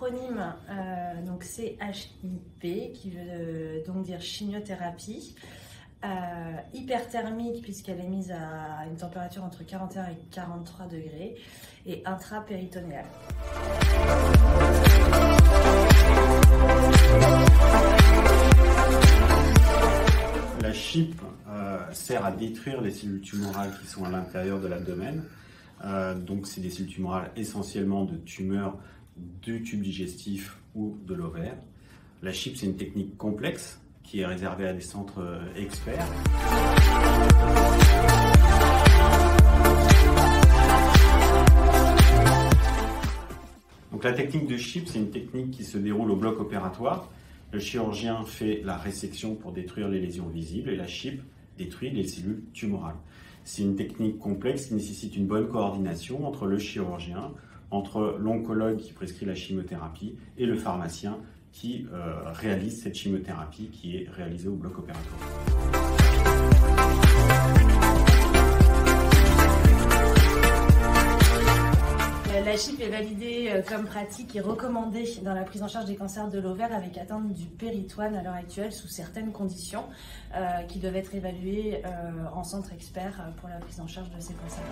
l'acronyme donc CHIP, qui veut donc dire chimiothérapie, hyperthermique puisqu'elle est mise à une température entre 41 et 43 degrés, et intrapéritonéale. La CHIP sert à détruire les cellules tumorales qui sont à l'intérieur de l'abdomen. Donc c'est des cellules tumorales essentiellement de tumeurs du tube digestif ou de l'ovaire. La CHIP, c'est une technique complexe qui est réservée à des centres experts. Donc la technique de CHIP, c'est une technique qui se déroule au bloc opératoire. Le chirurgien fait la résection pour détruire les lésions visibles et la CHIP détruit les cellules tumorales. C'est une technique complexe qui nécessite une bonne coordination entre le chirurgien, entre l'oncologue qui prescrit la chimiothérapie et le pharmacien qui réalise cette chimiothérapie qui est réalisée au bloc opératoire. La CHIP est validée comme pratique et recommandée dans la prise en charge des cancers de l'ovaire avec atteinte du péritoine à l'heure actuelle sous certaines conditions qui doivent être évaluées en centre expert pour la prise en charge de ces cancers.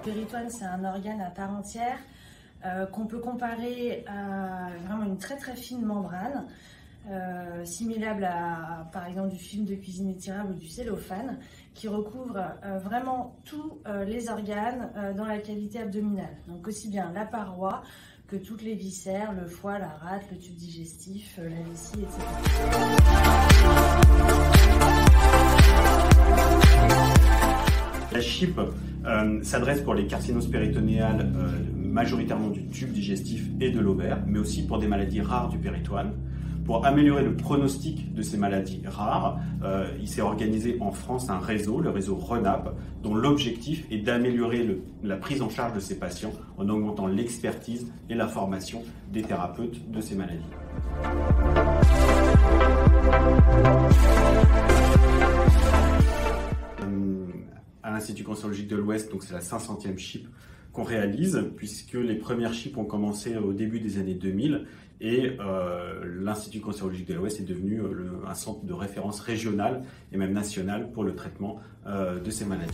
Le péritoine, c'est un organe à part entière qu'on peut comparer à vraiment une très très fine membrane, similable à par exemple du film de cuisine étirable ou du cellophane, qui recouvre vraiment tous les organes dans la cavité abdominale. Donc aussi bien la paroi que toutes les viscères, le foie, la rate, le tube digestif, la vessie, etc. La CHIP s'adresse pour les carcinoses péritonéales majoritairement du tube digestif et de l'ovaire, mais aussi pour des maladies rares du péritoine. Pour améliorer le pronostic de ces maladies rares, il s'est organisé en France un réseau, le réseau RENAP, dont l'objectif est d'améliorer la prise en charge de ces patients en augmentant l'expertise et la formation des thérapeutes de ces maladies. À l'Institut cancérologique de l'Ouest, donc c'est la 500e CHIP qu'on réalise, puisque les premières CHIP ont commencé au début des années 2000 et l'Institut cancérologique de l'Ouest est devenu un centre de référence régional et même national pour le traitement de ces maladies.